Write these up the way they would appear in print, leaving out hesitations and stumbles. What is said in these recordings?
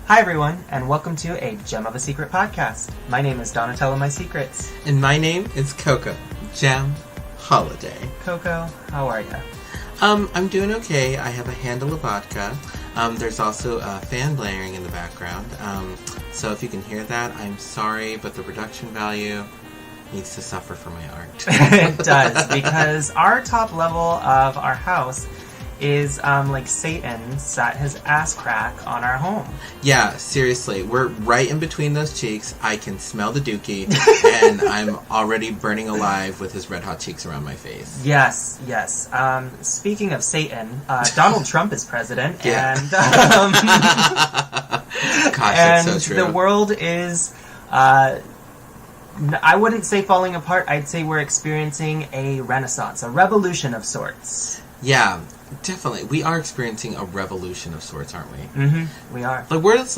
Hi everyone, and welcome to a Gem of a Secret podcast. My name is Donatello My Secrets. And my name is Coco, Gem Holiday. Coco, how are you? I'm doing okay. I have a handle of vodka. There's also a fan blaring in the background. So if you can hear that, I'm sorry, but the production value needs to suffer for my art. It does, because our top level of our house is like Satan sat his ass crack on our home. Yeah, seriously. We're right in between those cheeks. I can smell the dookie, and I'm already burning alive with his red hot cheeks around my face. Yes. Speaking of Satan, Donald Trump is president, Yeah. and Gosh, that's so true. the world is, I wouldn't say falling apart. I'd say we're experiencing a renaissance, a revolution of sorts. Yeah, definitely. We are experiencing a revolution of sorts, aren't we? Mm-hmm. We are. The world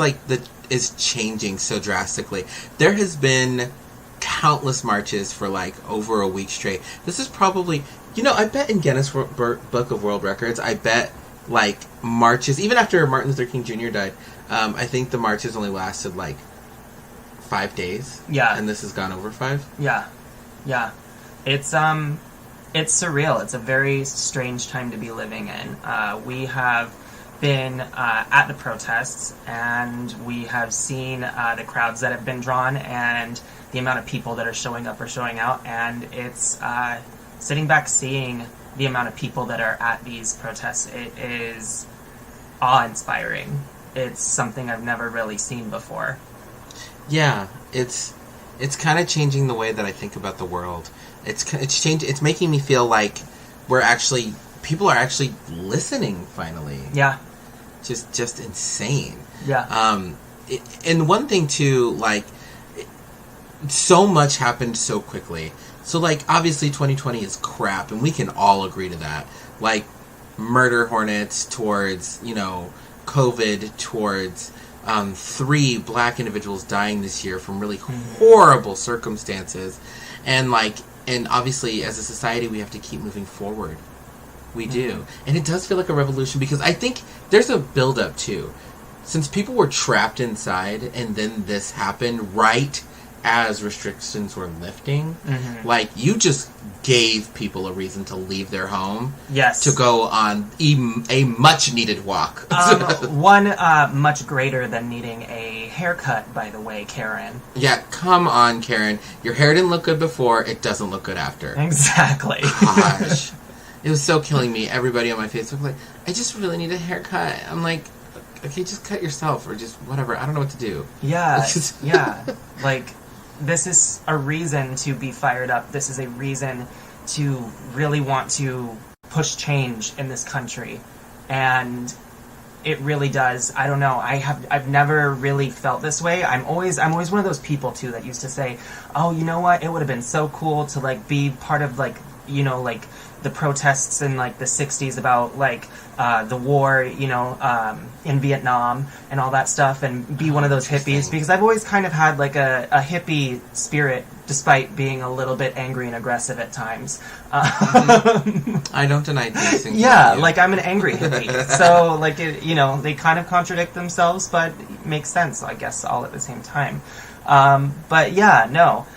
is changing so drastically. There has been countless marches for over a week straight. This is probably, I bet in Guinness Book of World Records, I bet marches, even after Martin Luther King Jr. died, I think the marches only lasted 5 days. Yeah. And this has gone over 5. Yeah. It's surreal. It's a very strange time to be living in. We have been at the protests, and we have seen the crowds that have been drawn and the amount of people that are showing up or showing out, and it's sitting back seeing the amount of people that are at these protests. It is awe-inspiring. It's something I've never really seen before. Yeah, it's kind of changing the way that I think about the world. It's changed. It's making me feel like people are actually listening finally. Yeah, just insane. Yeah. And one thing too, so much happened so quickly. So obviously 2020 is crap, and we can all agree to that. Murder hornets towards COVID, towards 3 black individuals dying this year from really horrible circumstances, and obviously as a society we have to keep moving forward. We do. And it does feel like a revolution, because I think there's a build-up too. Since people were trapped inside and then this happened right as restrictions were lifting, you just gave people a reason to leave their home. Yes. To go on a much-needed walk. One much greater than needing a haircut, by the way, Karen. Yeah, come on, Karen. Your hair didn't look good before, it doesn't look good after. Exactly. Gosh. It was so killing me. Everybody on my Facebook I just really need a haircut. I'm like, okay, just cut yourself, or just whatever. I don't know what to do. Yeah, yeah. This is a reason to be fired up. This is a reason to really want to push change in this country. And it really does. I don't know. I've never really felt this way. I'm always one of those people too that used to say, "Oh, you know what? It would have been so cool to be part of the protests in the 60s about the war, in Vietnam and all that stuff, and be one of those hippies," because I've always kind of had a hippie spirit, despite being a little bit angry and aggressive at times. I don't deny these things. Yeah, I'm an angry hippie. So they kind of contradict themselves, but it makes sense, I guess, all at the same time. But yeah, no.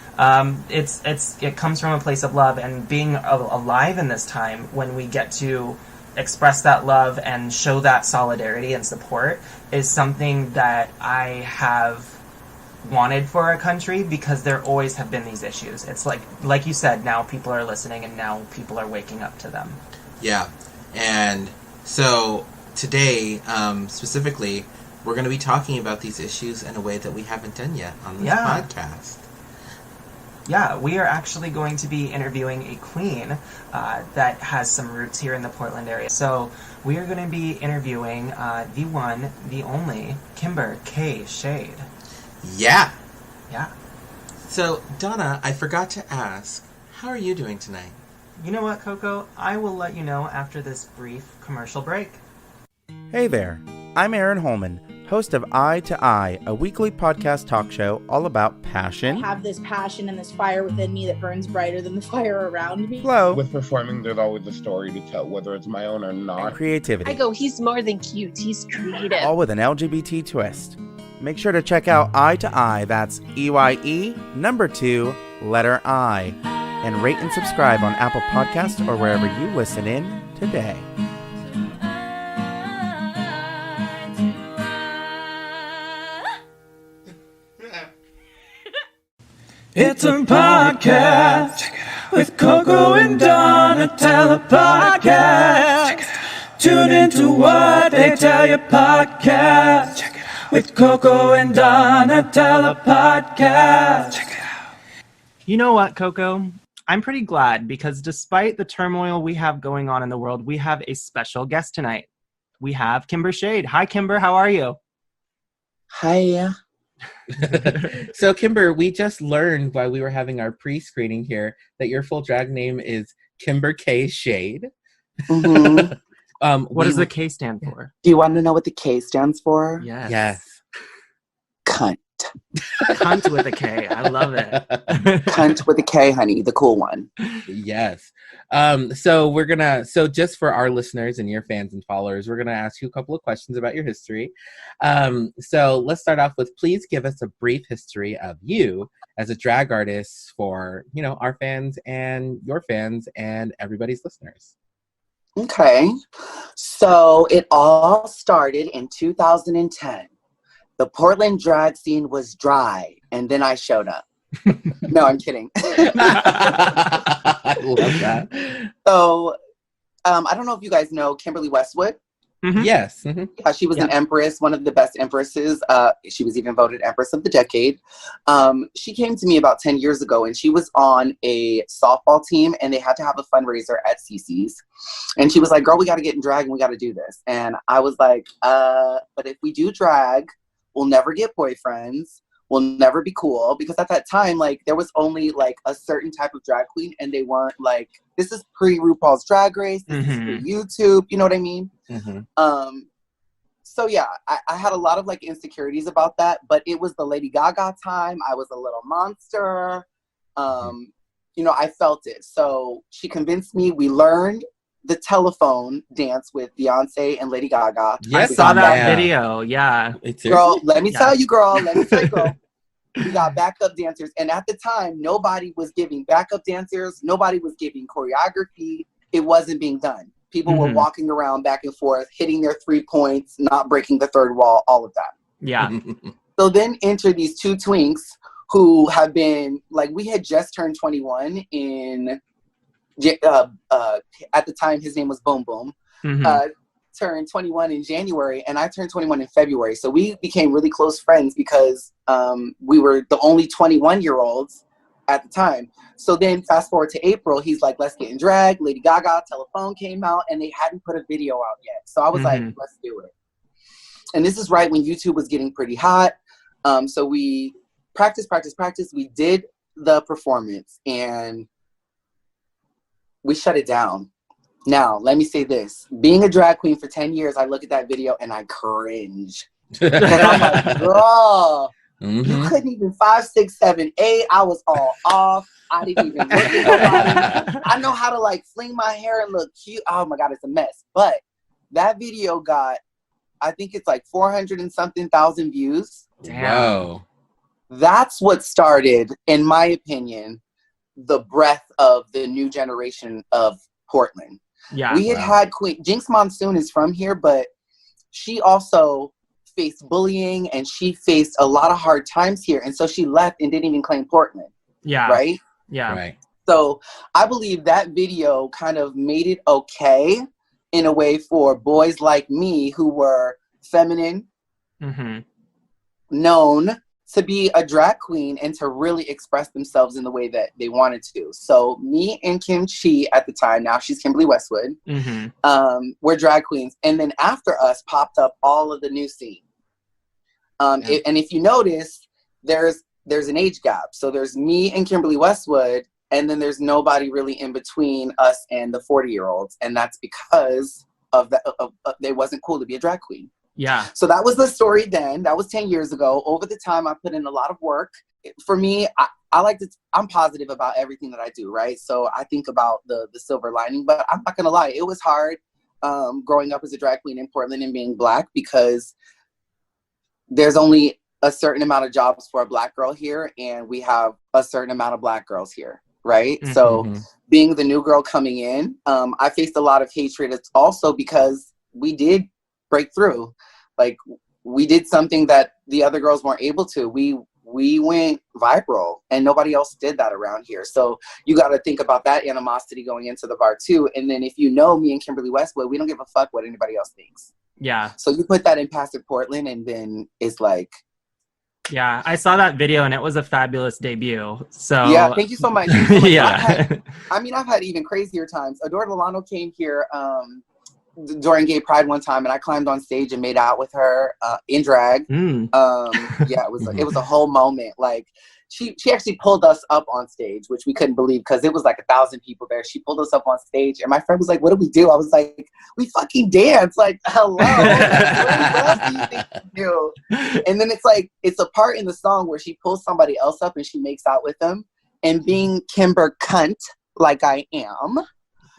It comes from a place of love, and being alive in this time when we get to express that love and show that solidarity and support is something that I have wanted for our country, because there always have been these issues. It's like you said, now people are listening, and now people are waking up to them. Yeah. And so today, specifically, we're going to be talking about these issues in a way that we haven't done yet on this podcast. Yeah, we are actually going to be interviewing a queen that has some roots here in the Portland area. So we are going to be interviewing the one, the only, Kimber K. Shade. Yeah. Yeah. So, Donna, I forgot to ask, how are you doing tonight? You know what, Coco? I will let you know after this brief commercial break. Hey there, I'm Aaron Holman, host of Eye to Eye, a weekly podcast talk show all about passion. I have this passion and this fire within me that burns brighter than the fire around me. Flow. With performing, there's always a story to tell, whether it's my own or not. And creativity. I go, he's more than cute, he's creative. All with an LGBT twist. Make sure to check out Eye to Eye, that's EYE, number 2, letter I, and rate and subscribe on Apple Podcasts or wherever you listen in today. It's a podcast with Coco and Donatella podcast. Tune into What They Tell You podcast with Coco and Donatella podcast. You know what, Coco? I'm pretty glad because despite the turmoil we have going on in the world, we have a special guest tonight. We have Kimber Shade. Hi, Kimber. How are you? Hi. So, Kimber, we just learned while we were having our pre-screening here that your full drag name is Kimber K. Shade. Mm-hmm. What does the K stand for? Do you want to know what the K stands for? Yes. Yes. Cunt. Cunt with a K. I love it. Cunt with a K, honey. The cool one. Yes. So just for our listeners and your fans and followers, we're gonna ask you a couple of questions about your history. So let's start off with, please give us a brief history of you as a drag artist for, our fans and your fans and everybody's listeners. Okay. So it all started in 2010. The Portland drag scene was dry, and then I showed up. No, I'm kidding. I love that. So, I don't know if you guys know Kimberly Westwood. Mm-hmm. Yes. Mm-hmm. She was an empress, one of the best empresses. She was even voted Empress of the Decade. She came to me about 10 years ago, and she was on a softball team, and they had to have a fundraiser at CC's. And she was like, girl, we got to get in drag, and we got to do this. And I was like, but if we do drag, we'll never get boyfriends. We'll never be cool. Because at that time, there was only, a certain type of drag queen, and they weren't, this is pre-RuPaul's Drag Race. This is pre-YouTube. You know what I mean? Mm-hmm. So, yeah, I had a lot of, insecurities about that. But it was the Lady Gaga time. I was a little monster. I felt it. So she convinced me. We learned the telephone dance with Beyonce and Lady Gaga. Yes, I saw that video. Yeah. Girl, let me tell you, girl. We got backup dancers. And at the time, nobody was giving backup dancers. Nobody was giving choreography. It wasn't being done. People were walking around back and forth, hitting their 3 points, not breaking the third wall, all of that. Yeah. So then enter these two twinks who have been, we had just turned 21 in... at the time, his name was Boom Boom. Turned 21 in January, and I turned 21 in February. So we became really close friends because we were the only 21-year-olds at the time. So then fast forward to April, he's like, let's get in drag. Lady Gaga, Telephone came out, and they hadn't put a video out yet. So I was like, let's do it. And this is right when YouTube was getting pretty hot. So we practiced. We did the performance, and we shut it down. Now, let me say this. Being a drag queen for 10 years, I look at that video and I cringe. And I'm like, girl, you couldn't even 5, 6, 7, 8. I was all off. I didn't even look at nobody. I know how to fling my hair and look cute. Oh my God, it's a mess. But that video got, I think it's 400 and something thousand views. Damn. Wow. That's what started, in my opinion, the breath of the new generation of Portland. Yeah. We had Queen Jinx Monsoon is from here, but she also faced bullying and she faced a lot of hard times here. And so she left and didn't even claim Portland. Yeah. Right? Yeah. Right. So I believe that video kind of made it okay in a way for boys like me who were feminine, known, to be a drag queen and to really express themselves in the way that they wanted to. So me and Kim Chi at the time, now she's Kimberly Westwood, were drag queens. And then after us popped up all of the new scene. And if you notice, there's an age gap. So there's me and Kimberly Westwood, and then there's nobody really in between us and the 40-year-olds. And that's because of that. They wasn't cool to be a drag queen. Yeah. So that was the story then. That was 10 years ago. Over the time, I put in a lot of work. For me, I'm positive about everything that I do, right? So I think about the silver lining, but I'm not going to lie. It was hard growing up as a drag queen in Portland and being Black because there's only a certain amount of jobs for a Black girl here, and we have a certain amount of Black girls here, right? Mm-hmm. So being the new girl coming in, I faced a lot of hatred. It's also because we did break through. Like, we did something that the other girls weren't able to. We went viral, and nobody else did that around here. So you got to think about that animosity going into the bar too. And then if you know me and Kimberly Westwood, we don't give a fuck what anybody else thinks. Yeah. So you put that in Passive Portland, and then it's like, yeah, I saw that video and it was a fabulous debut. So yeah, thank you so much. Yeah. I've had even crazier times. Adore Delano came here during Gay Pride one time, and I climbed on stage and made out with her in drag. Yeah, it was a whole moment. Like, she actually pulled us up on stage, which we couldn't believe because it was like 1,000 people there. She pulled us up on stage, and my friend was like, "What do we do?" I was like, "We fucking dance!" Like, hello, what else do you think we do? And then it's a part in the song where she pulls somebody else up and she makes out with them. And being Kimber cunt like I am,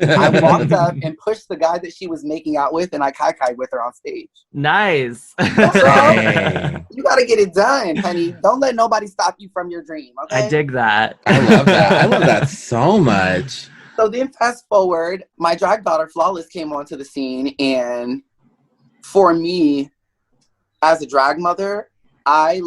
I walked up and pushed the guy that she was making out with, and I kai-kai'd with her on stage. Nice. You got to get it done, honey. Don't let nobody stop you from your dream, okay? I dig that. I love that. I love that so much. So then fast forward, my drag daughter, Flawless, came onto the scene, and for me, as a drag mother, I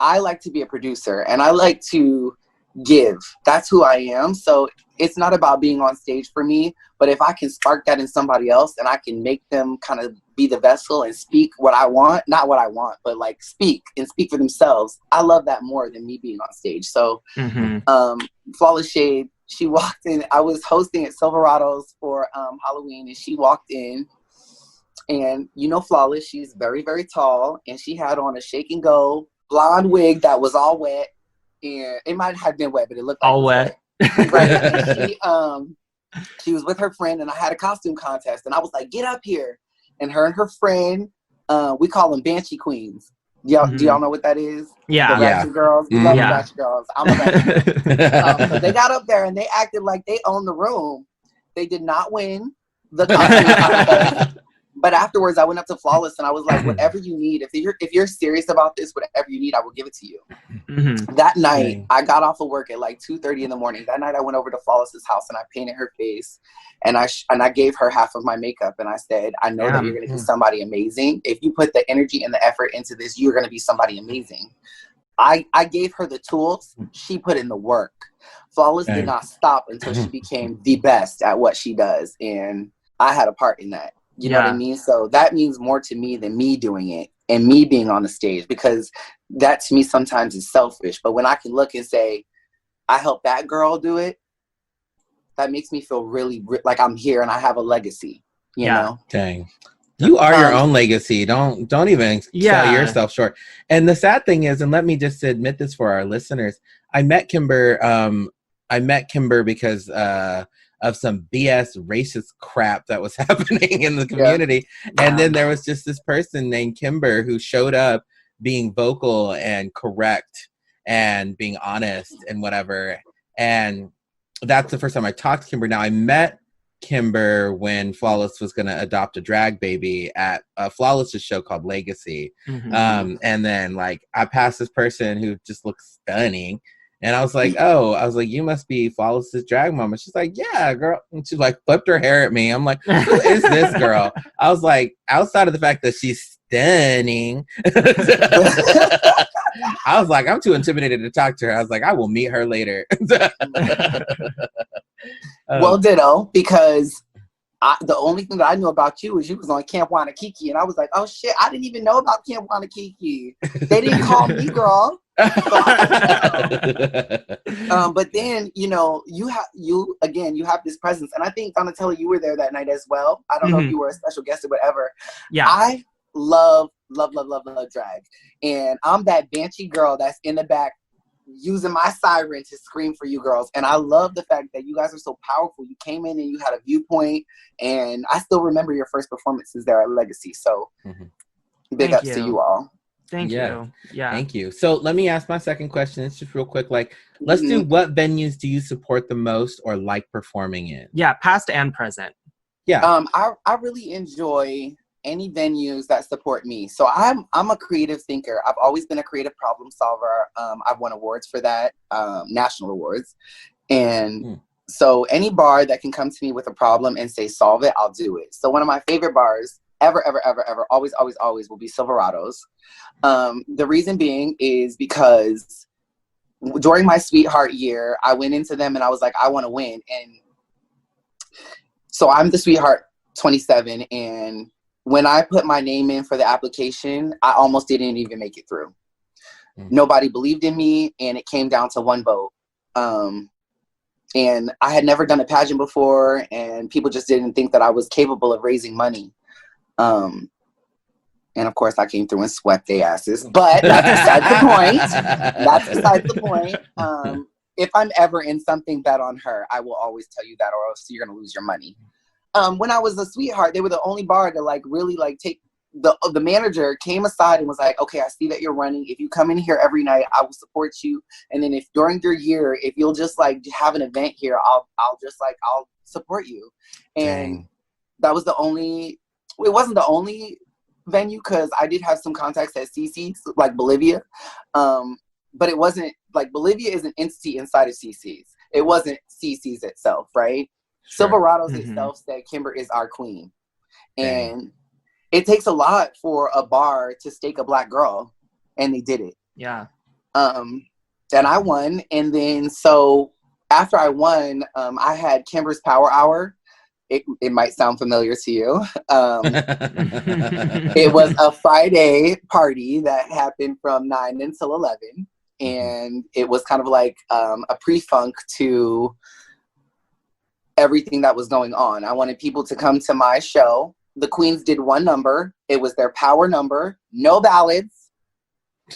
like to be a producer, and I like to give. That's who I am. So it's not about being on stage for me, but if I can spark that in somebody else and I can make them kind of be the vessel and speak what I want, not what I want, but like speak for themselves, I love that more than me being on stage. So Flawless Shade, she walked in. I was hosting at Silverado's for Halloween, and she walked in, and Flawless, she's very, very tall, and she had on a shake and go blonde wig that was all wet. And it might have been wet, but it looked like all wet. Right. And she was with her friend, and I had a costume contest, and I was like, "Get up here!" And her friend, we call them Banshee Queens. Do y'all know what that is? Yeah. The Ratchet Girls. We love the Ratchet Girls. I'm a Ratchet. So they got up there and they acted like they owned the room. They did not win the costume contest. But afterwards, I went up to Flawless and I was like, "Whatever you need, if you're serious about this, whatever you need, I will give it to you." That night, I got off of work at like 2:30 in the morning. That night, I went over to Flawless's house and I painted her face, and I gave her half of my makeup, and I said, "I know that you're going to be somebody amazing. If you put the energy and the effort into this, you're going to be somebody amazing." I gave her the tools. She put in the work. Flawless did not stop until she became the best at what she does, and I had a part in that. You know what I mean? So that means more to me than me doing it and me being on the stage, because that to me sometimes is selfish. But when I can look and say, I helped that girl do it, that makes me feel really like I'm here and I have a legacy, you know? Dang. You are your own legacy. Don't even sell yourself short. And the sad thing is, and let me just admit this for our listeners, I met Kimber because of some BS racist crap that was happening in the community. And then there was just this person named Kimber who showed up being vocal and correct and being honest and whatever. And that's the first time I talked to Kimber. Now, I met Kimber when Flawless was going to adopt a drag baby at Flawless's show called Legacy. And then I passed this person who just looks stunning. And I was like, you must be Flawless's drag mom. And she's like, yeah, girl. And she flipped her hair at me. I'm like, who is this girl? I was like, outside of the fact that she's stunning, I was like, I'm too intimidated to talk to her. I was like, I will meet her later. Well, ditto, because the only thing that I knew about you was you was on Camp Wanakiki. And I was like, oh shit, I didn't even know about Camp Wanakiki. They didn't call me, girl. But then you have this presence, and I think Donatella, you were there that night as well. I don't know if you were a special guest or whatever. I love drag, and I'm that banshee girl that's in the back using my siren to scream for you girls. And I love the fact that you guys are so powerful. You came in and you had a viewpoint, and I still remember your first performances there at Legacy. So big ups to you all. Thank you. Yeah. Thank you. So let me ask my second question. It's just real quick. Let's do, what venues do you support the most or like performing in? Yeah, past and present. Yeah. I really enjoy any venues that support me. So I'm a creative thinker. I've always been a creative problem solver. I've won awards for that, national awards. And so any bar that can come to me with a problem and say, solve it, I'll do it. So one of my favorite bars ever, always will be Silverados. The reason being is because during my sweetheart year, I went into them and I was like, I want to win. And so I'm the sweetheart 27. And when I put my name in for the application, I almost didn't even make it through. Nobody believed in me, and it came down to one vote. And I had never done a pageant before, and people just didn't think that I was capable of raising money. And of course, I came through and swept their asses. But that's beside the point. That's beside the point. If I'm ever in something bet on her, I will always tell you that, or else you're gonna lose your money. When I was a sweetheart, they were the only bar to like really like take the manager came aside and was like, okay, I see that you're running. If you come in here every night, I will support you. And then if during your year, if you'll just like have an event here, I'll support you. And that was it wasn't the only venue, because I did have some contacts at CC's, like Bolivia. But it wasn't like Bolivia is an entity inside of CC's. It wasn't CC's itself, right? Sure. Silverados itself said Kimber is our queen. And it takes a lot for a bar to stake a Black girl, and they did it. Yeah. And I won. And then so after I won, I had Kimber's Power Hour. It might sound familiar to you. It was a Friday party that happened from 9 until 11. And it was kind of like a pre-funk to everything that was going on. I wanted people to come to my show. The queens did one number. It was their power number. No ballads.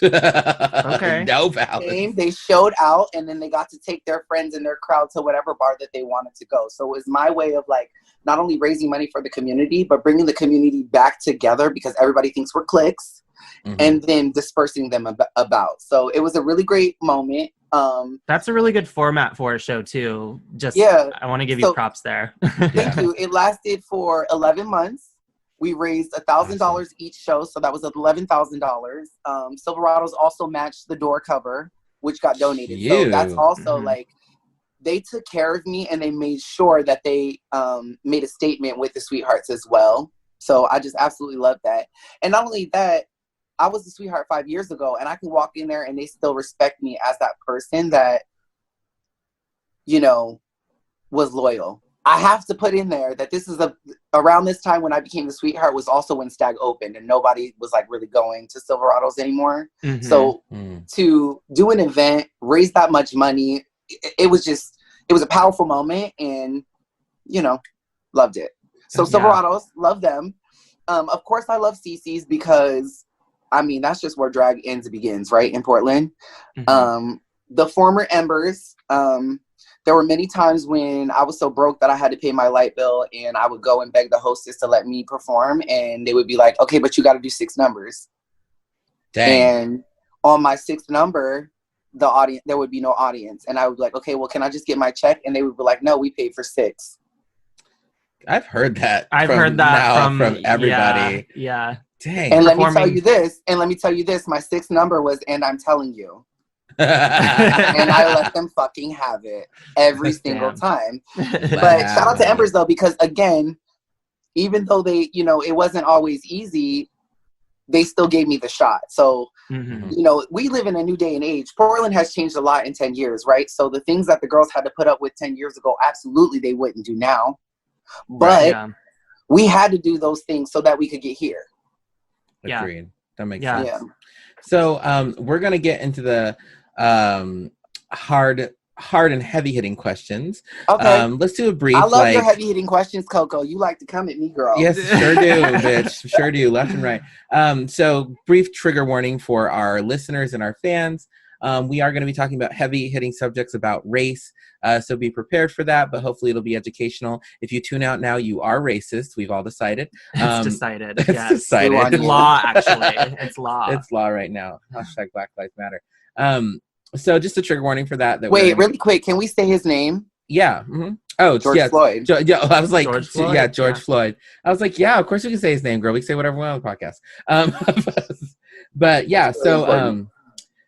Okay. No ballads. They showed out, and then they got to take their friends and their crowd to whatever bar that they wanted to go. So it was my way of like not only raising money for the community, but bringing the community back together, because everybody thinks we're cliques, and then dispersing them about. So it was a really great moment. That's a really good format for a show too. I want to give you props there. Thank you. It lasted for 11 months. We raised $1,000 each show, so that was $11,000. Silverados also matched the door cover, which got donated. So that's also like, they took care of me, and they made sure that they made a statement with the Sweethearts as well. So I just absolutely love that. And not only that, I was a sweetheart 5 years ago, and I can walk in there and they still respect me as that person that, you know, was loyal. I have to put in there that this is around this time when I became the sweetheart was also when Stag opened, and nobody was like really going to Silverados anymore. So to do an event, raise that much money, it was a powerful moment, and, you know, loved it. So Silverados, love them. Of course I love CC's, because I mean, that's just where drag ends and begins, right? In Portland. The former Embers, there were many times when I was so broke that I had to pay my light bill, and I would go and beg the hostess to let me perform, and they would be like, okay, but you got to do 6 numbers. And on my 6th number, there would be no audience. And I would be like, okay, well, can I just get my check? And they would be like, no, we paid for 6. I've heard that. From everybody. Yeah. Dang. And let me tell you this, my 6th number was, and I'm telling you. And I let them fucking have it every single time. But shout out to Embers though, because again, even though they, you know, it wasn't always easy, they still gave me the shot. So, you know, we live in a new day and age. Portland has changed a lot in 10 years, right? So the things that the girls had to put up with 10 years ago, absolutely they wouldn't do now. But we had to do those things so that we could get here. Agreed. That makes sense. So we're going to get into the hard and heavy hitting questions. Okay. Let's do a brief. I love your heavy hitting questions, Coco. You like to come at me, girl. Yes, sure do, bitch. Sure do. Left and right. So brief trigger warning for our listeners and our fans. We are going to be talking about heavy hitting subjects about race. So be prepared for that, but hopefully it'll be educational. If you tune out now, you are racist. We've all decided. It's decided. It's decided. It's law, actually. It's law. It's law right now. Hashtag Black Lives Matter. So just a trigger warning for that. Wait, really quick. Can we say his name? Yeah. Oh, George yes. Floyd. Yeah, I was like, George Floyd, yeah, George yeah. Floyd. I was like, yeah, of course we can say his name, girl. We can say whatever we want on the podcast. But yeah, It's really important.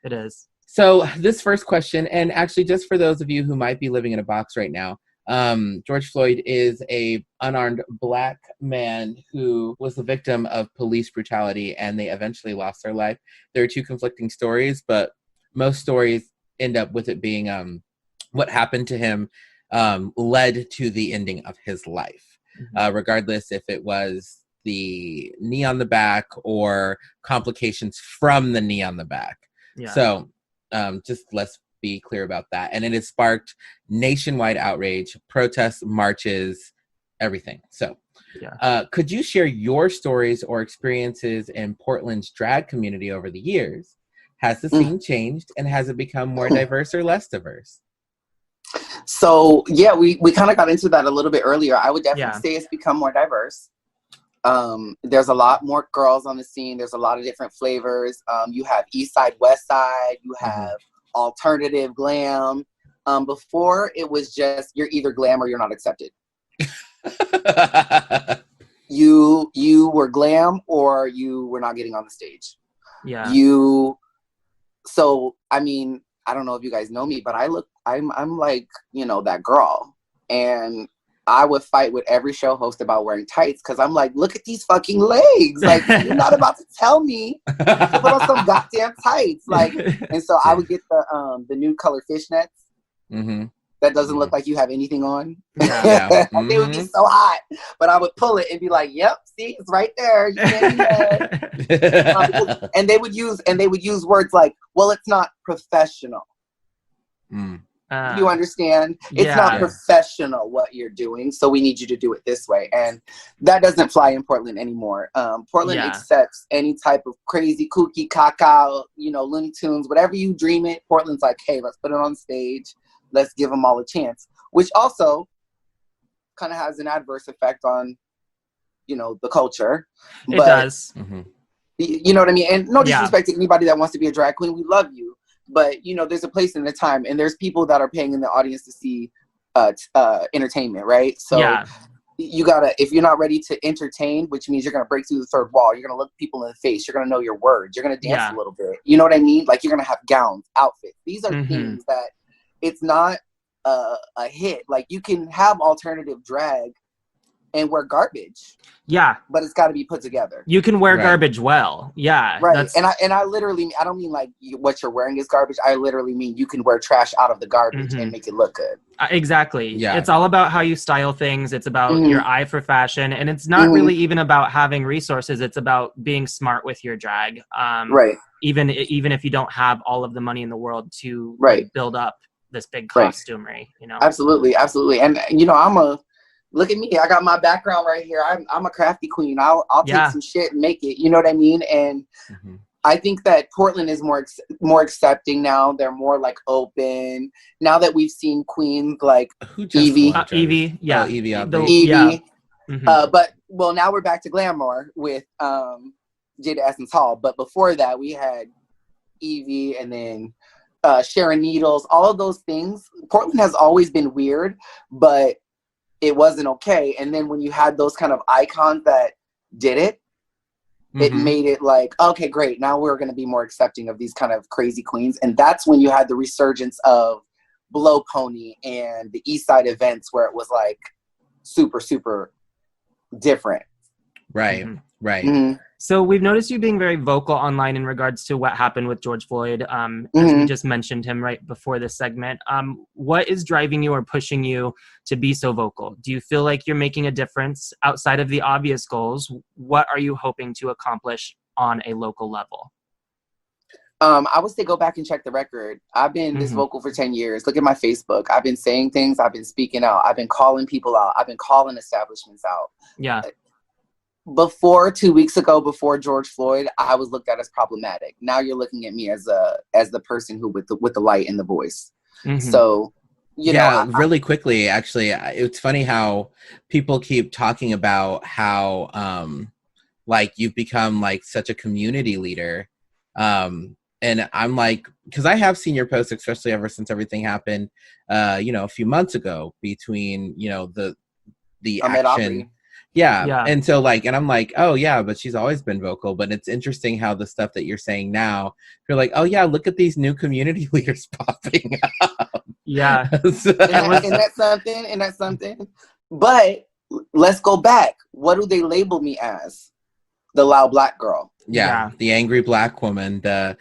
It is. So this first question, and actually just for those of you who might be living in a box right now, George Floyd is a unarmed Black man who was the victim of police brutality, and they eventually lost their life. There are two conflicting stories, but most stories end up with it being what happened to him led to the ending of his life, regardless if it was the knee on the back or complications from the knee on the back. Yeah. So just let's be clear about that. And it has sparked nationwide outrage, protests, marches, everything. So could you share your stories or experiences in Portland's drag community over the years? Has the scene changed, and has it become more diverse or less diverse? So yeah, we kind of got into that a little bit earlier. I would definitely say it's become more diverse. There's a lot more girls on the scene. There's a lot of different flavors. You have East Side, West Side. You have alternative glam. Before it was just you're either glam or you're not accepted. You were glam or you were not getting on the stage. Yeah. So I mean, I don't know if you guys know me, but I'm like, you know, that girl. And I would fight with every show host about wearing tights because I'm like, look at these fucking legs. Like, you're not about to tell me to put on some goddamn tights. Like, and so I would get the nude color fishnets. That doesn't look like you have anything on. Yeah. They would be so hot. But I would pull it and be like, yep, see, it's right there. You can't even. And they would use words like, well, it's not professional. You understand? It's not professional what you're doing, so we need you to do it this way. And that doesn't fly in Portland anymore. Portland accepts any type of crazy, kooky, caca, you know, Looney Tunes, whatever you dream it. Portland's like, hey, let's put it on stage. Let's give them all a chance, which also kind of has an adverse effect on, you know, the culture. It does. You know what I mean? And no disrespect to anybody that wants to be a drag queen. We love you. But, you know, there's a place and a time, and there's people that are paying in the audience to see entertainment, right? So you gotta, if you're not ready to entertain, which means you're gonna break through the third wall, you're gonna look people in the face, you're gonna know your words, you're gonna dance a little bit. You know what I mean? Like, you're gonna have gowns, outfits. These are things that it's not a hit. Like, you can have alternative drag and wear garbage. Yeah. But it's got to be put together. You can wear garbage well. Yeah. Right. And I literally, I don't mean like what you're wearing is garbage. I literally mean you can wear trash out of the garbage and make it look good. Exactly. Yeah. It's all about how you style things. It's about your eye for fashion. And it's not really even about having resources. It's about being smart with your drag. Right. Even if you don't have all of the money in the world to like, build up this big costumery, you know? Absolutely. Absolutely. And, you know, look at me. I got my background right here. I'm a crafty queen. I'll take some shit and make it. You know what I mean? And I think that Portland is more accepting now. They're more like open now that we've seen queens like Evie. Evie, yeah, Evie. Evie. But well, now we're back to glamour with Jada Essence Hall. But before that, we had Evie and then Sharon Needles. All of those things. Portland has always been weird, but it wasn't okay. And then when you had those kind of icons that did it, it made it like, okay, great. Now we're going to be more accepting of these kind of crazy queens. And that's when you had the resurgence of Blow Pony and the East Side events where it was like super, super different. Right. Right. So we've noticed you being very vocal online in regards to what happened with George Floyd. As we just mentioned him right before this segment. What is driving you or pushing you to be so vocal? Do you feel like you're making a difference outside of the obvious goals? What are you hoping to accomplish on a local level? I would say go back and check the record. I've been this vocal for 10 years. Look at my Facebook. I've been saying things. I've been speaking out. I've been calling people out. I've been calling establishments out. Yeah. Before 2 weeks ago, before George Floyd, I was looked at as problematic. Now you're looking at me as the person who with the light and the voice. So, you know, really quickly, actually, it's funny how people keep talking about how like you've become like such a community leader. I'm like, because I have seen your posts, especially ever since everything happened, a few months ago between, the Ahmed action. Aubrey. Yeah. And so and I'm like, oh yeah, but she's always been vocal. But it's interesting how the stuff that you're saying now, you're like, oh yeah, look at these new community leaders popping up. Yeah. And that's something. But let's go back. What do they label me as? The loud black girl. Yeah. The angry black woman. The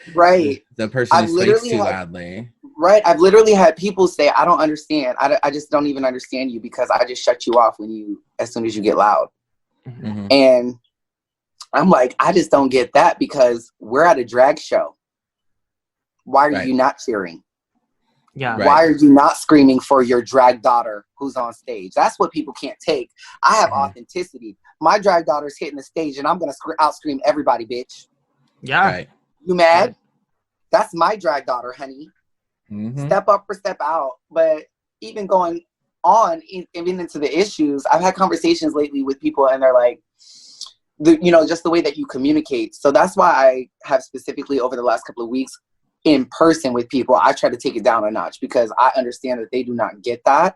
person who speaks too loudly. Right. I've literally had people say, I don't understand. I just don't even understand you because I just shut you off as soon as you get loud. Mm-hmm. And I'm like, I just don't get that because we're at a drag show. Why are you not cheering? Yeah. Why are you not screaming for your drag daughter who's on stage? That's what people can't take. I have authenticity. My drag daughter's hitting the stage and I'm going to out-scream everybody, bitch. Yeah. Right. You mad? That's my drag daughter, honey. Mm-hmm. Step up or step out. But even going on, even into the issues, I've had conversations lately with people and they're like, just the way that you communicate. So that's why I have specifically over the last couple of weeks in person with people, I try to take it down a notch because I understand that they do not get that.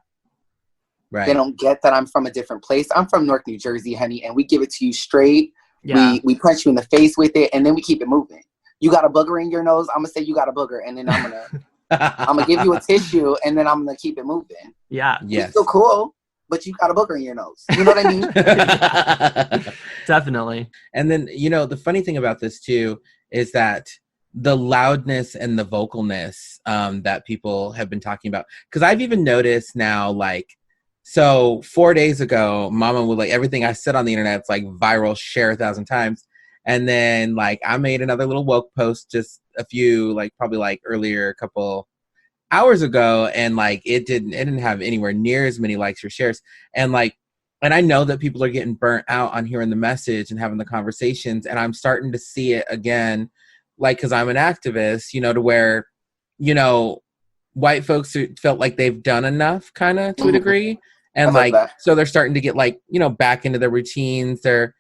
Right. They don't get that I'm from a different place. I'm from Newark, New Jersey, honey, and we give it to you straight. Yeah. We punch you in the face with it, and then we keep it moving. You got a booger in your nose, I'm gonna say you got a booger, and then I'm gonna give you a tissue, and then I'm gonna keep it moving. Yeah. Yes. It's still cool, but you got a booger in your nose. You know what I mean? Definitely. And then, the funny thing about this too is that the loudness and the vocalness that people have been talking about. Because I've even noticed now, so 4 days ago, Mama would everything I said on the internet, it's viral, share 1,000 times. And then I made another little woke post just a few, probably earlier, a couple hours ago. And it didn't have anywhere near as many likes or shares. And and I know that people are getting burnt out on hearing the message and having the conversations. And I'm starting to see it again, because I'm an activist, to where, white folks felt like they've done enough kind of to a degree. And so they're starting to get back into their routines. They're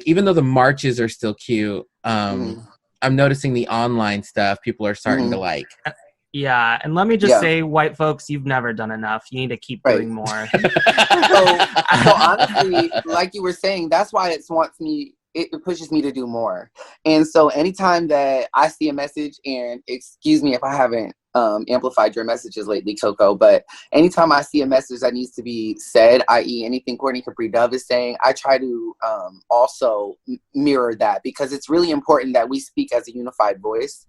even though the marches are still cute, I'm noticing the online stuff, people are starting to Yeah, and let me just say, white folks, you've never done enough. You need to keep doing more. so honestly, like you were saying, that's why it pushes me to do more. And so anytime that I see a message, and excuse me if I haven't amplified your messages lately, Coco, but anytime I see a message that needs to be said, i.e. anything Courtney Capri Dove is saying, I try to also mirror that, because it's really important that we speak as a unified voice.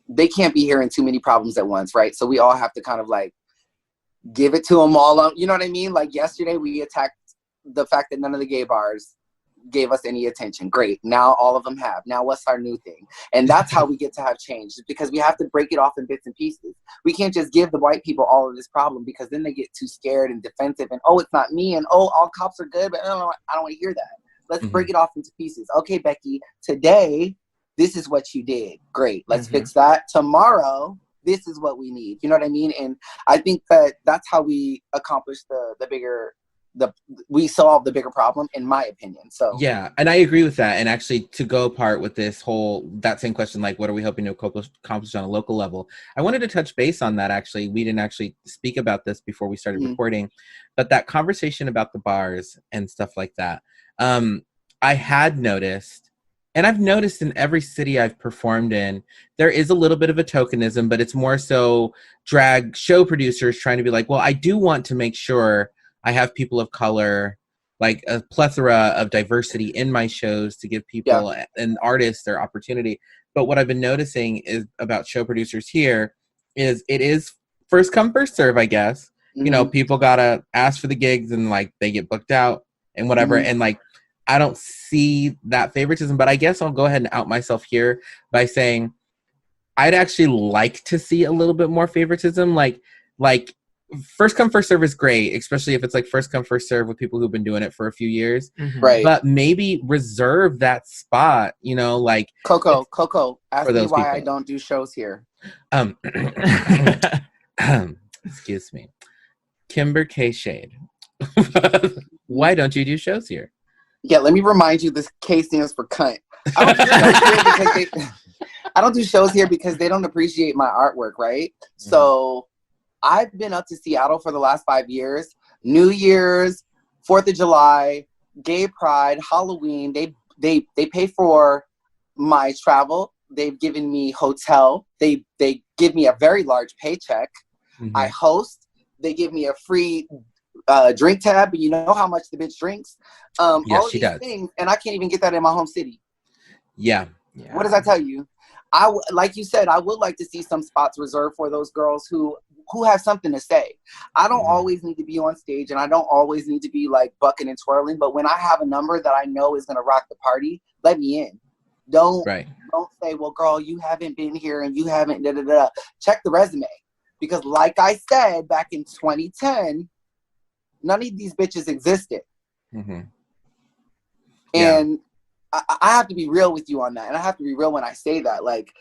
They can't be hearing too many problems at once, right? So we all have to kind of give it to them all. You know what I mean? Yesterday we attacked the fact that none of the gay bars gave us any attention. Great. Now all of them have. Now what's our new thing? And that's how we get to have change, because we have to break it off in bits and pieces. We can't just give the white people all of this problem, because then they get too scared and defensive and, oh, it's not me, and oh, all cops are good, but I don't want to hear that. Let's break it off into pieces. Okay, Becky, today, this is what you did. Great. Let's fix that. Tomorrow, this is what we need. You know what I mean? And I think that that's how we accomplish we solve the bigger problem, in my opinion. So yeah, and I agree with that. And actually, to go apart with that same question, what are we hoping to accomplish on a local level? I wanted to touch base on that. Actually, we didn't actually speak about this before we started recording, but that conversation about the bars and stuff like that. I had noticed, and I've noticed in every city I've performed in, there is a little bit of a tokenism, but it's more so drag show producers trying to be well, I do want to make sure I have people of color, a plethora of diversity in my shows to give people and artists their opportunity. But what I've been noticing is about show producers here is it is first come, first serve, I guess. People gotta ask for the gigs and they get booked out and whatever. And I don't see that favoritism, but I guess I'll go ahead and out myself here by saying I'd actually like to see a little bit more favoritism. First come, first serve is great, especially if it's first come, first serve with people who've been doing it for a few years. Right. But maybe reserve that spot, Coco, ask me why I don't do shows here. Excuse me. Kimber K. Shade. Why don't you do shows here? Yeah, let me remind you, this K stands for cunt. I don't do shows here because I don't do shows here because they don't appreciate my artwork, right? Mm-hmm. So I've been up to Seattle for the last 5 years. New Year's, 4th of July, Gay Pride, Halloween. They pay for my travel. They've given me hotel. They give me a very large paycheck. Mm-hmm. I host. They give me a free drink tab. You know how much the bitch drinks. Yes, all of she these does. things, and I can't even get that in my home city. Yeah. What does that tell you? Like you said, I would like to see some spots reserved for those girls who have something to say. I don't always need to be on stage, and I don't always need to be like bucking and twirling. But when I have a number that I know is going to rock the party, let me in. Don't say, well, girl, you haven't been here and you haven't da-da-da. Check the resume. Because like I said, back in 2010, none of these bitches existed. Mm-hmm. And I have to be real with you on that. And I have to be real when I say that. Like,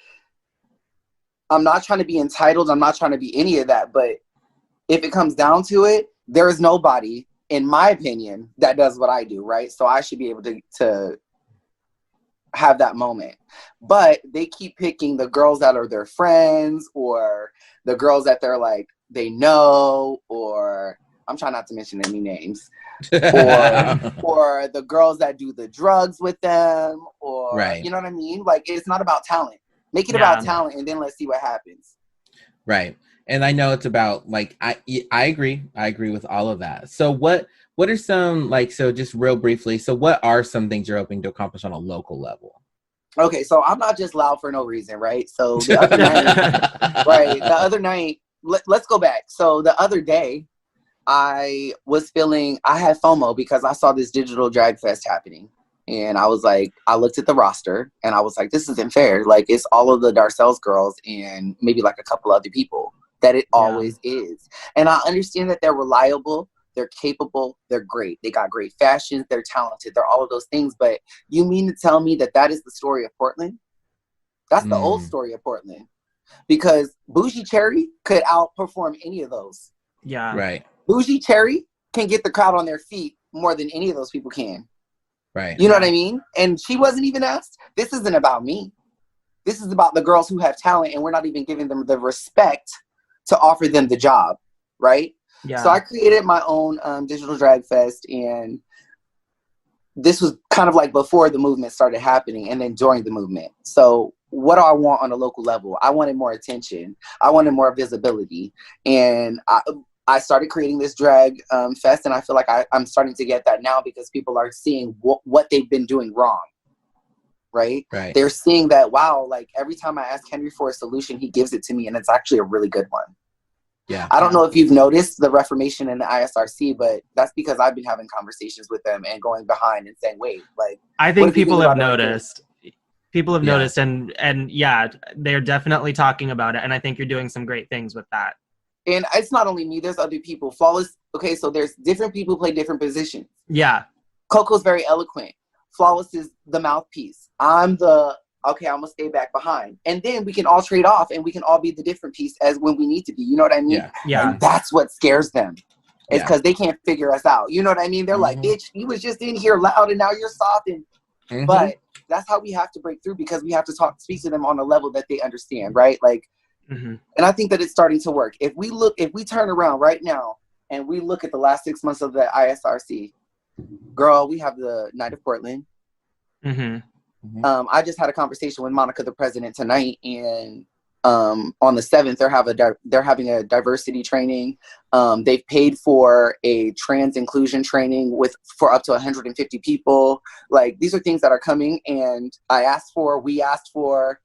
I'm not trying to be entitled. I'm not trying to be any of that. But if it comes down to it, there is nobody, in my opinion, that does what I do, right? So I should be able to have that moment. But they keep picking the girls that are their friends, or the girls that they're like, they know, or I'm trying not to mention any names. or the girls that do the drugs with them, or you know what I mean? Like, it's not about talent. Make it about talent, and then let's see what happens. Right. And I know it's about, like, I agree with all of that. So what are some, like, so just real briefly, so what are some things you're hoping to accomplish on a local level? Okay, so I'm not just loud for no reason, right? So the other night, let's go back. So the other day, I had FOMO because I saw this digital drag fest happening. And I was like, I looked at the roster and I was like, this isn't fair. Like, it's all of the Darcel's girls and maybe like a couple other people that it always is. And I understand that they're reliable, they're capable, they're great. They got great fashions, they're talented, they're all of those things. But you mean to tell me that is the story of Portland? That's the old story of Portland. Because Bougie Cherry could outperform any of those. Yeah. Right. Bougie Cherry can get the crowd on their feet more than any of those people can. Right. You know what I mean? And she wasn't even asked. This isn't about me. This is about the girls who have talent, and we're not even giving them the respect to offer them the job, right? Yeah. So I created my own digital drag fest, and this was kind of like before the movement started happening and then during the movement. So what do I want on a local level? I wanted more attention. I wanted more visibility. And I started creating this drag fest, and I feel like I'm starting to get that now because people are seeing what they've been doing wrong, right? They're seeing that, wow, like every time I ask Henry for a solution, he gives it to me, and it's actually a really good one. Yeah. I don't know if you've noticed the reformation in the ISRC, but that's because I've been having conversations with them and going behind and saying, wait, like, I think people have noticed. People have noticed, and yeah, they're definitely talking about it, and I think you're doing some great things with that. And it's not only me, there's other people. Flawless, okay, so there's different people who play different positions. Yeah. Coco's very eloquent. Flawless is the mouthpiece. I'm the, okay, I'm going to stay back behind. And then we can all trade off, and we can all be the different piece as when we need to be. You know what I mean? Yeah. And that's what scares them. It's because they can't figure us out. You know what I mean? They're like, bitch, you was just in here loud, and now you're soft. And But that's how we have to break through, because we have to speak to them on a level that they understand, right? Like, and I think that it's starting to work. If we turn around right now and we look at the last 6 months of the ISRC, girl, we have the Night of Portland. I just had a conversation with Monica, the president, tonight, and on the 7th, they're having a diversity training. They've paid for a trans inclusion training for up to 150 people. Like, these are things that are coming, and we asked for,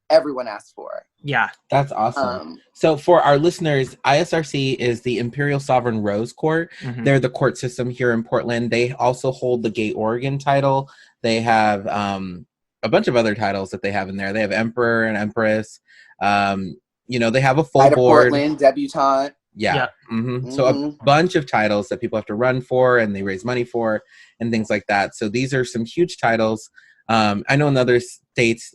everyone asked for. Yeah. That's awesome. So for our listeners, ISRC is the Imperial Sovereign Rose Court. They're the court system here in Portland. They also hold the Gay Oregon title. They have a bunch of other titles that they have in there. They have Emperor and Empress. They have a full Night of board. Portland, debutante. Yeah. So a bunch of titles that people have to run for, and they raise money for, and things like that. So these are some huge titles. I know in other states,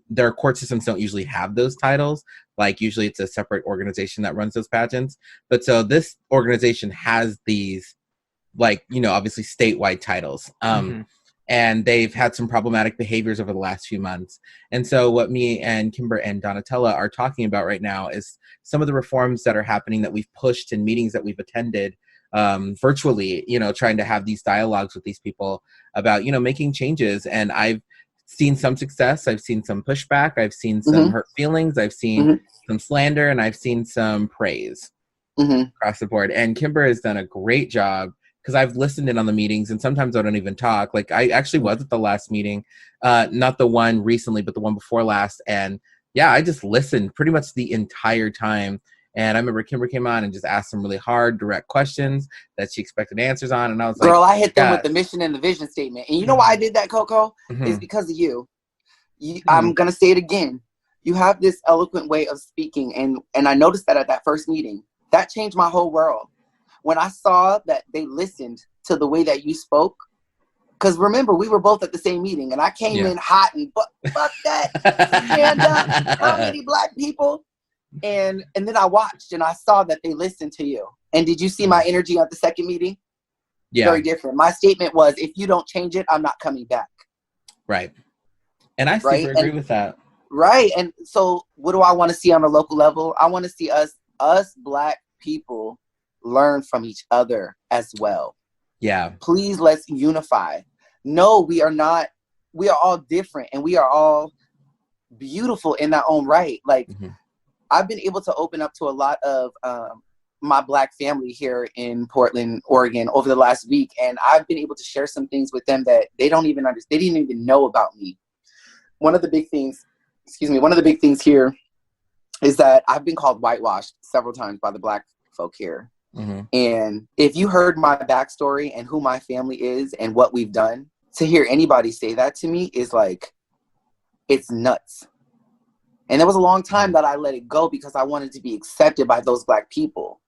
their court systems don't usually have those titles. Like, usually it's a separate organization that runs those pageants. But so this organization has these, like, obviously statewide titles. and they've had some problematic behaviors over the last few months. And so what me and Kimber and Donatella are talking about right now is some of the reforms that are happening that we've pushed in meetings that we've attended virtually, trying to have these dialogues with these people about, making changes. And I've seen some success. I've seen some pushback. I've seen some hurt feelings. I've seen some slander, and I've seen some praise across the board. And Kimber has done a great job, because I've listened in on the meetings, and sometimes I don't even talk. Like, I actually was at the last meeting, not the one recently, but the one before last. And yeah, I just listened pretty much the entire time. And I remember Kimber came on and just asked some really hard, direct questions that she expected answers on. And I was like, girl, I hit them with the mission and the vision statement. And you know why I did that, Coco? It's because of you. I'm going to say it again. You have this eloquent way of speaking. And I noticed that at that first meeting. That changed my whole world. When I saw that they listened to the way that you spoke, because remember, we were both at the same meeting, and I came in hot and fuck that, stand up, how many black people? And then I watched and I saw that they listened to you. And did you see my energy at the second meeting? Yeah. Very different. My statement was, if you don't change it, I'm not coming back. Right. And I super agree with that. Right. And so what do I want to see on a local level? I want to see us black people learn from each other as well. Yeah. Please, let's unify. No, we are not. We are all different, and we are all beautiful in our own right. Like, I've been able to open up to a lot of my black family here in Portland, Oregon over the last week. And I've been able to share some things with them that they don't even understand. They didn't even know about me. One of the big things here is that I've been called whitewashed several times by the black folk here. And if you heard my backstory and who my family is and what we've done, to hear anybody say that to me is like, it's nuts. And there was a long time that I let it go because I wanted to be accepted by those black people.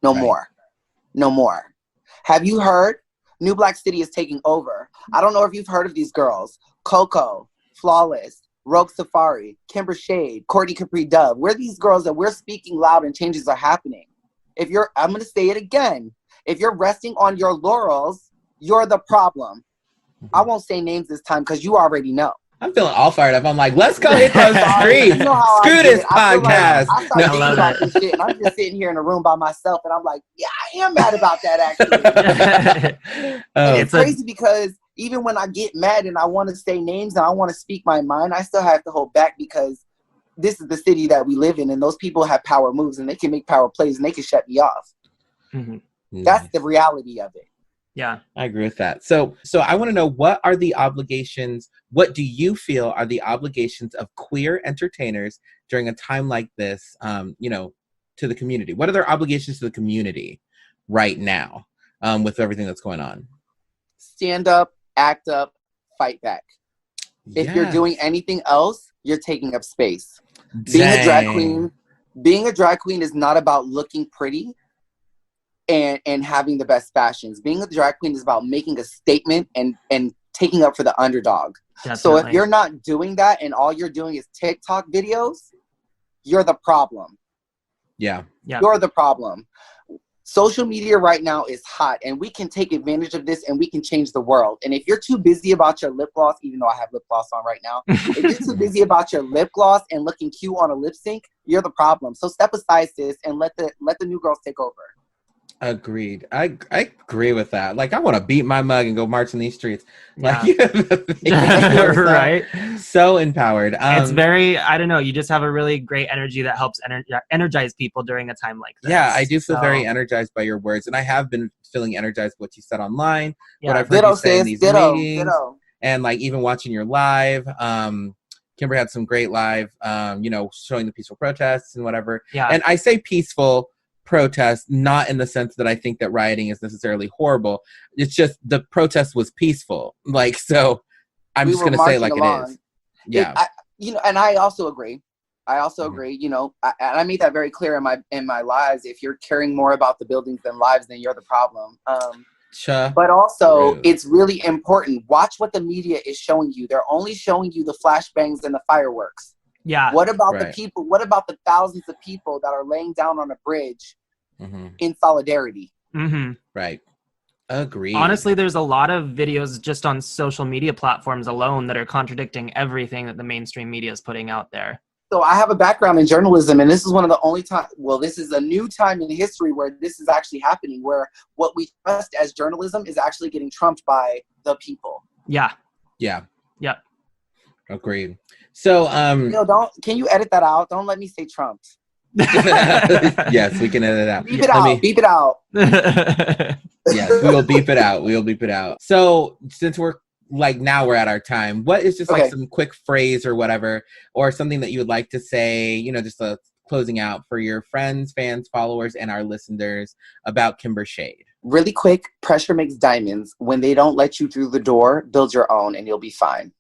No more. No more. Have you heard? New Black City is taking over. I don't know if you've heard of these girls. Coco, Flawless, Rogue Safari, Kimber Shade, Courtney Capri Dove. We're these girls that we're speaking loud and changes are happening. I'm going to say it again. If you're resting on your laurels, you're the problem. I won't say names this time because you already know. I'm feeling all fired up. I'm like, let's go hit those streets. Screw this podcast. I started thinking about this shit, and I'm just sitting here in a room by myself, and I'm like, yeah, I am mad about that, actually. And it's crazy because even when I get mad and I want to say names and I want to speak my mind, I still have to hold back because this is the city that we live in, and those people have power moves, and they can make power plays, and they can shut me off. That's the reality of it. Yeah, I agree with that. So I want to know, what do you feel are the obligations of queer entertainers during a time like this, to the community? What are their obligations to the community right now with everything that's going on? Stand up, act up, fight back. If you're doing anything else, you're taking up space. Being a drag queen is not about looking pretty and having the best fashions. Being a drag queen is about making a statement and taking up for the underdog. Definitely. So if you're not doing that and all you're doing is TikTok videos, you're the problem. Yeah. You're the problem. Social media right now is hot, and we can take advantage of this, and we can change the world. And if you're too busy about your lip gloss, even though I have lip gloss on right now, if you're too busy about your lip gloss and looking cute on a lip sync, you're the problem. So step aside, sis, and let the new girls take over. Agreed. I agree with that. Like, I want to beat my mug and go march in these streets. Yeah. Like, right. So empowered. It's very, I don't know, you just have a really great energy that helps energize people during a time like this. Yeah, I do feel very energized by your words, and I have been feeling energized by what you said online, what I've heard you say in these meetings, and like even watching your live. Kimber had some great live, showing the peaceful protests and whatever. Yeah. And I say peaceful protest, not in the sense that I think that rioting is necessarily horrible. It's just the protest was peaceful. Like, so I'm just going to say it like it is. Yeah. And I also agree. Agree, and I made that very clear in my lives. If you're caring more about the buildings than lives, then you're the problem. But also, it's really important. Watch what the media is showing you. They're only showing you the flashbangs and the fireworks. Yeah. What about the people? What about the thousands of people that are laying down on a bridge in solidarity? Right. Agreed. Honestly, there's a lot of videos just on social media platforms alone that are contradicting everything that the mainstream media is putting out there. So I have a background in journalism, and this is one of the only time. Well, this is a new time in history where this is actually happening, where what we trust as journalism is actually getting trumped by the people. Yeah. Yeah. Yep. Agreed. So, can you edit that out? Don't let me say trumped. Yes, we can edit it out. Beep it out. Beep it out. Yes, we will beep it out. We will beep it out. So, since we're now we're at our time, what is just like some quick phrase or whatever, or something that you would like to say, just a closing out for your friends, fans, followers, and our listeners about Kimber Shade? Really quick, pressure makes diamonds. When they don't let you through the door, build your own and you'll be fine.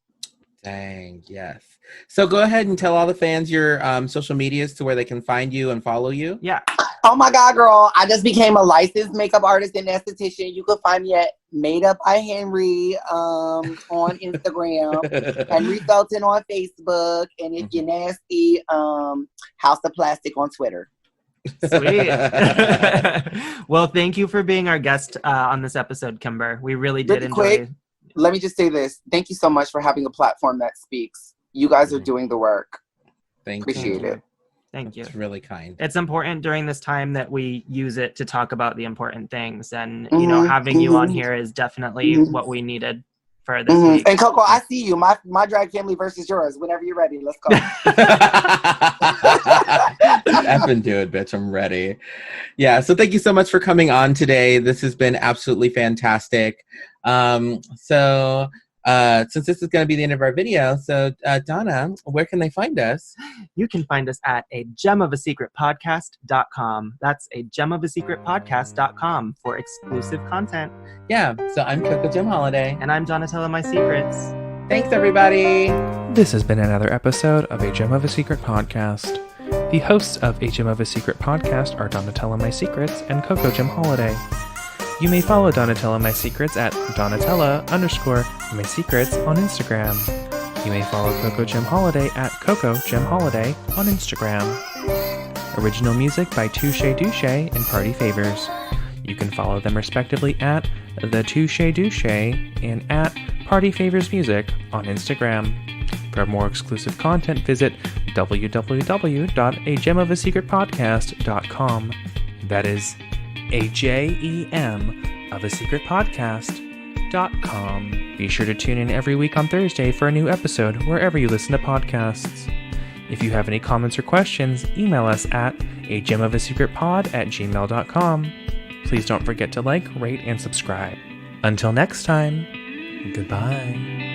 Dang, yes. So go ahead and tell all the fans your social medias to where they can find you and follow you. Yeah. Oh my God, girl. I just became a licensed makeup artist and esthetician. You can find me at Made Up by Henry on Instagram, Henry Felton on Facebook, and if you're nasty, House of Plastic on Twitter. Sweet. Well, thank you for being our guest on this episode, Kimber. We really did enjoy it. Let me just say this. Thank you so much for having a platform that speaks. You guys are doing the work. Appreciate it. Thank you. It's really kind. It's important during this time that we use it to talk about the important things. And, having you on here is definitely what we needed for this week. And Coco, I see you. My drag family versus yours. Whenever you're ready, let's go. I've been doing, bitch. I'm ready. Yeah. So thank you so much for coming on today. This has been absolutely fantastic. Since this is going to be the end of our video, so Donna, where can they find us? You can find us at a gemofasecretpodcast.com. That's a gemofasecretpodcast.com for exclusive content. Yeah. So I'm Coco Gem Holiday. And I'm Donatella My Secrets. Thanks, everybody. This has been another episode of A Gem of a Secret podcast. The hosts of A Gem of a Secret podcast are Donatella My Secrets and Coco Gem Holiday. You may follow Donatella My Secrets at Donatella_My Secrets on Instagram. You may follow Coco Gem Holiday at Coco Gem Holiday on Instagram. Original music by Touche Douche and Party Favors. You can follow them respectively at The Touche Douche and at Party Favors Music on Instagram. For more exclusive content, visit www.agemofasecretpodcast.com. That is AJEM of a secret podcast.com. Be sure to tune in every week on Thursday for a new episode wherever you listen to podcasts. If you have any comments or questions, email us at agemofasecretpod@gmail.com. Please don't forget to like, rate, and subscribe. Until next time, goodbye.